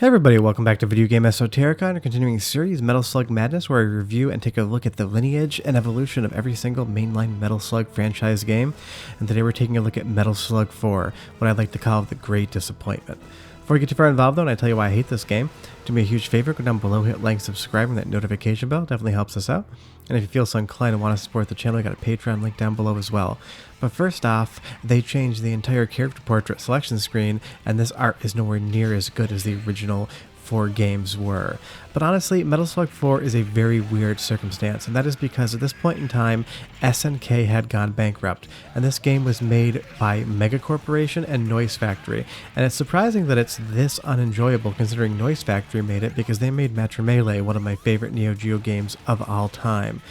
Hey everybody, welcome back to Video Game Esoterica and a continuing series, Metal Slug Madness, where I review and take a look at the lineage and evolution of every single mainline Metal Slug franchise game. And today we're taking a look at Metal Slug 4, what I like to call the Great Disappointment. Before we get too far involved though, and I tell you why I hate this game, do me a huge favor, go down below, hit like, subscribe, and that notification bell definitely helps us out. And if you feel so inclined and want to support the channel, I got a Patreon link down below as well. But first off, they changed the entire character portrait selection screen, and this art is nowhere near as good as the original 4 games were. But honestly, Metal Slug 4 is a very weird circumstance, and that is because at this point in time, SNK had gone bankrupt, and this game was made by Mega Corporation and Noise Factory, and it's surprising that it's this unenjoyable considering Noise Factory made it because they made Metro Melee, one of my favorite Neo Geo games of all time.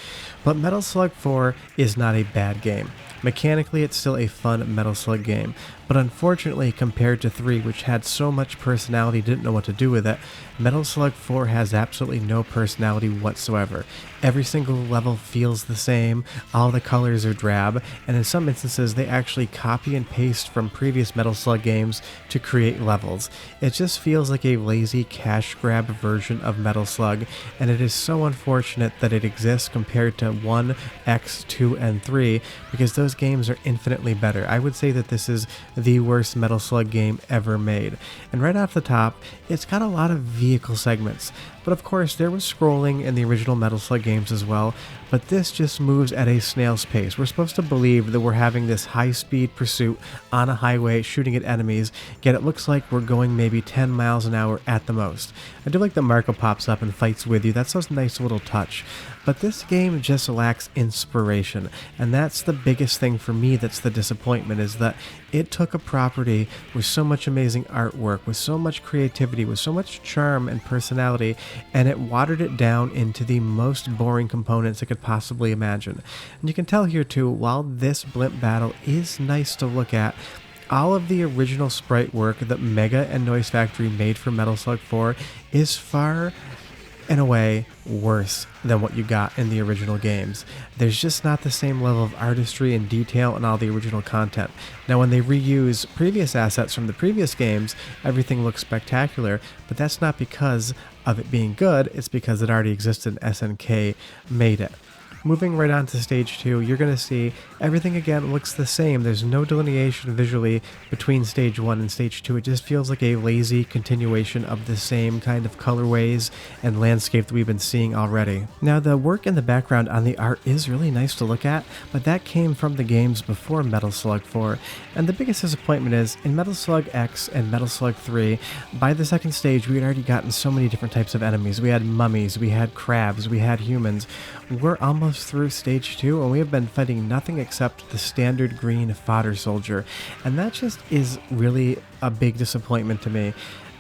But Metal Slug 4 is not a bad game. Mechanically, it's still a fun Metal Slug game, but unfortunately, compared to 3, which had so much personality, didn't know what to do with it, Metal Slug 4 has absolutely no personality whatsoever. Every single level feels the same, all the colors are drab, and in some instances they actually copy and paste from previous Metal Slug games to create levels. It just feels like a lazy cash grab version of Metal Slug, and it is so unfortunate that it exists compared to 1, X, 2, and 3, because those games are infinitely better. I would say that this is the worst Metal Slug game ever made. And right off the top, it's got a lot of vehicle segments. But of course, there was scrolling in the original Metal Slug games as well, but this just moves at a snail's pace. We're supposed to believe that we're having this high-speed pursuit on a highway shooting at enemies, yet it looks like we're going maybe 10 miles an hour at the most. I do like that Marco pops up and fights with you. That's a nice little touch. But this game just lacks inspiration, and that's the biggest thing for me that's the disappointment, is that it took a property with so much amazing artwork, with so much creativity, with so much charm and personality, and it watered it down into the most boring components it could possibly imagine. And you can tell here too, while this blimp battle is nice to look at, all of the original sprite work that Mega and Noise Factory made for Metal Slug 4 is far in a way worse than what you got in the original games. There's just not the same level of artistry and detail in all the original content. Now when they reuse previous assets from the previous games, everything looks spectacular, but that's not because of it being good, it's because it already existed and SNK made it. Moving right on to stage 2, you're going to see everything again looks the same. There's no delineation visually between stage 1 and stage 2. It just feels like a lazy continuation of the same kind of colorways and landscape that we've been seeing already. Now the work in the background on the art is really nice to look at, but that came from the games before Metal Slug 4. And the biggest disappointment is, in Metal Slug X and Metal Slug 3, by the second stage we had already gotten so many different types of enemies. We had mummies, we had crabs, we had humans. We're almost through stage 2 and we have been fighting nothing except the standard green fodder soldier, and that just is really a big disappointment to me.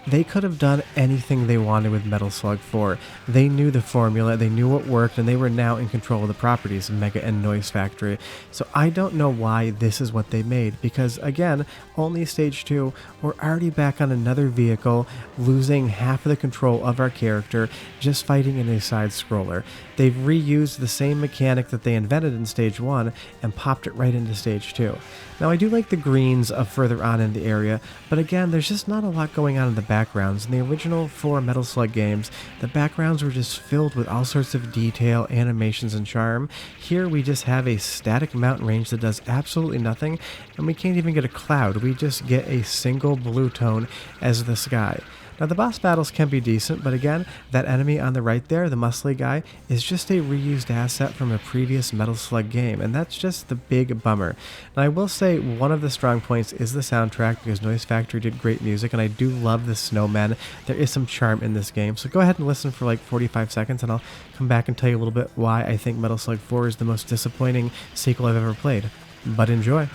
They could have done anything they wanted with Metal Slug 4. They knew the formula, they knew what worked, and they were now in control of the properties of Mega and Noise Factory. So I don't know why this is what they made, because again, only stage 2, we're already back on another vehicle, losing half of the control of our character, just fighting in a side scroller. They've reused the same mechanic that they invented in stage 1 and popped it right into stage 2. Now I do like the greens of further on in the area, but again, there's just not a lot going on in the backgrounds. In the original 4 Metal Slug games, the backgrounds were just filled with all sorts of detail, animations, and charm. Here we just have a static mountain range that does absolutely nothing, and we can't even get a cloud. We just get a single blue tone as the sky. Now the boss battles can be decent, but again, that enemy on the right there, the muscly guy, is just a reused asset from a previous Metal Slug game, and that's just the big bummer. Now I will say one of the strong points is the soundtrack, because Noise Factory did great music, and I do love the snowmen. There is some charm in this game, so go ahead and listen for like 45 seconds and I'll come back and tell you a little bit why I think Metal Slug 4 is the most disappointing sequel I've ever played. But enjoy.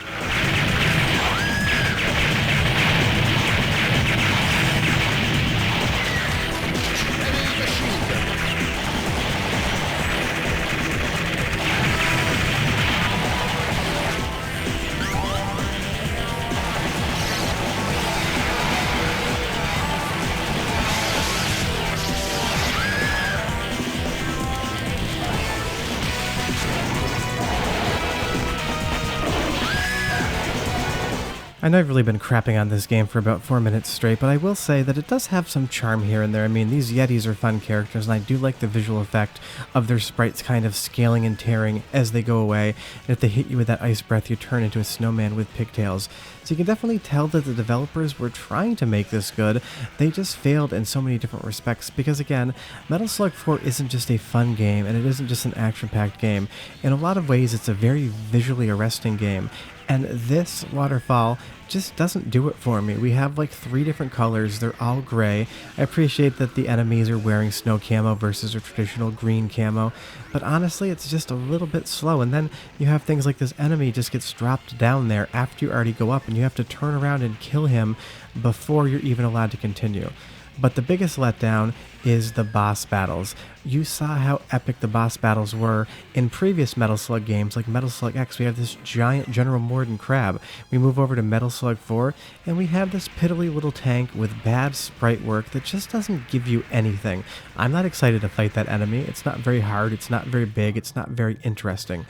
I know I've really been crapping on this game for about 4 minutes straight, but I will say that it does have some charm here and there. I mean, these Yetis are fun characters, and I do like the visual effect of their sprites kind of scaling and tearing as they go away, and if they hit you with that ice breath, you turn into a snowman with pigtails. So you can definitely tell that the developers were trying to make this good. They just failed in so many different respects, because again, Metal Slug 4 isn't just a fun game, and it isn't just an action-packed game. In a lot of ways, it's a very visually arresting game. And this waterfall just doesn't do it for me. We have like 3 different colors, they're all gray. I appreciate that the enemies are wearing snow camo versus a traditional green camo, but honestly it's just a little bit slow. And then you have things like this enemy just gets dropped down there after you already go up, and you have to turn around and kill him before you're even allowed to continue. But the biggest letdown is the boss battles. You saw how epic the boss battles were in previous Metal Slug games like Metal Slug X. We have this giant General Morden crab. We move over to Metal Slug 4 and we have this piddly little tank with bad sprite work that just doesn't give you anything. I'm not excited to fight that enemy. It's not very hard, it's not very big, it's not very interesting.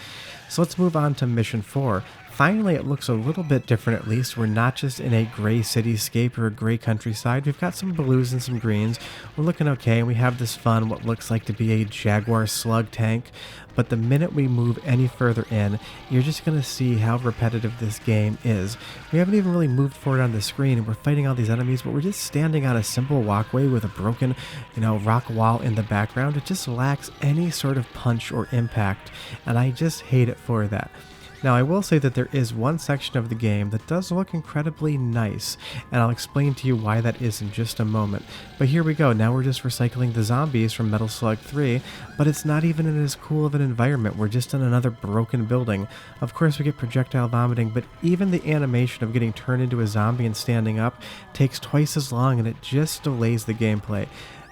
So let's move on to Mission 4. Finally, it looks a little bit different at least. We're not just in a gray cityscape or a gray countryside. We've got some blues and some greens. We're looking okay, and we have this fun, what looks like to be a Jaguar slug tank. But the minute we move any further in, you're just going to see how repetitive this game is. We haven't even really moved forward on the screen, and we're fighting all these enemies, but we're just standing on a simple walkway with a broken, rock wall in the background. It just lacks any sort of punch or impact, and I just hate it for that. Now, I will say that there is one section of the game that does look incredibly nice, and I'll explain to you why that is in just a moment. But here we go, now we're just recycling the zombies from Metal Slug 3, but it's not even in as cool of an environment. We're just in another broken building. Of course, we get projectile vomiting, but even the animation of getting turned into a zombie and standing up takes twice as long, and it just delays the gameplay.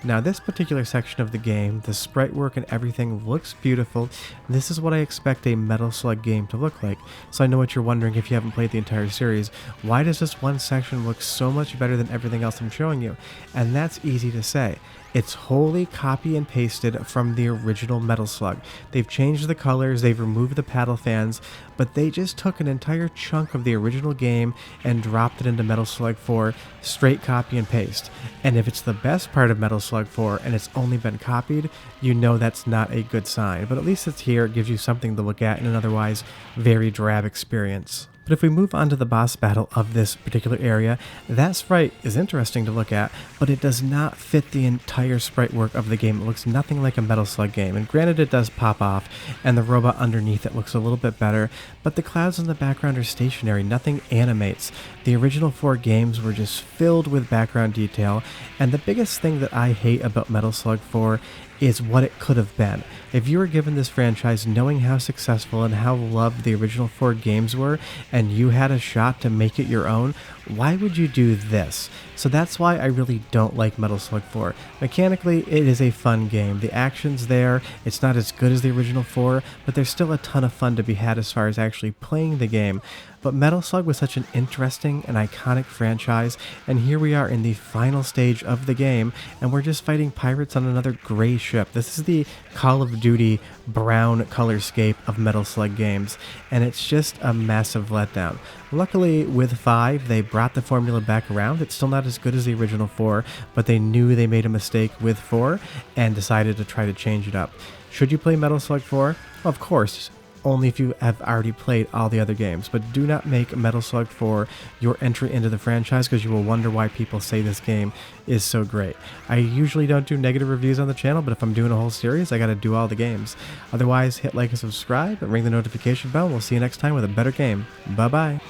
Now, this particular section of the game, the sprite work and everything looks beautiful. This is what I expect a Metal Slug game to look like. So I know what you're wondering if you haven't played the entire series. Why does this one section look so much better than everything else I'm showing you? And that's easy to say. It's wholly copy and pasted from the original Metal Slug. They've changed the colors, they've removed the paddle fans, but they just took an entire chunk of the original game and dropped it into Metal Slug 4, straight copy and paste. And if it's the best part of Metal Slug 4 and it's only been copied, you know that's not a good sign. But at least it's here, it gives you something to look at in an otherwise very drab experience. But if we move on to the boss battle of this particular area, that sprite is interesting to look at, but it does not fit the entire sprite work of the game. It looks nothing like a Metal Slug game, and granted it does pop off, and the robot underneath it looks a little bit better, but the clouds in the background are stationary, nothing animates. The original 4 games were just filled with background detail, and the biggest thing that I hate about Metal Slug 4 is what it could have been. If you were given this franchise knowing how successful and how loved the original 4 games were, and you had a shot to make it your own, why would you do this? So that's why I really don't like Metal Slug 4. Mechanically, it is a fun game. The action's there, it's not as good as the original 4, but there's still a ton of fun to be had as far as actually playing the game. But Metal Slug was such an interesting and iconic franchise, and here we are in the final stage of the game, and we're just fighting pirates on another gray ship. This is the Call of Duty brown colorscape of Metal Slug games, and it's just a massive letdown. Luckily, with 5, they brought the formula back around. It's still not as good as the original 4, but they knew they made a mistake with 4 and decided to try to change it up. Should you play Metal Slug 4? Of course, only if you have already played all the other games, but do not make Metal Slug 4 your entry into the franchise, because you will wonder why people say this game is so great. I usually don't do negative reviews on the channel, but if I'm doing a whole series, I gotta do all the games. Otherwise, hit like and subscribe and ring the notification bell. We'll see you next time with a better game. Bye bye.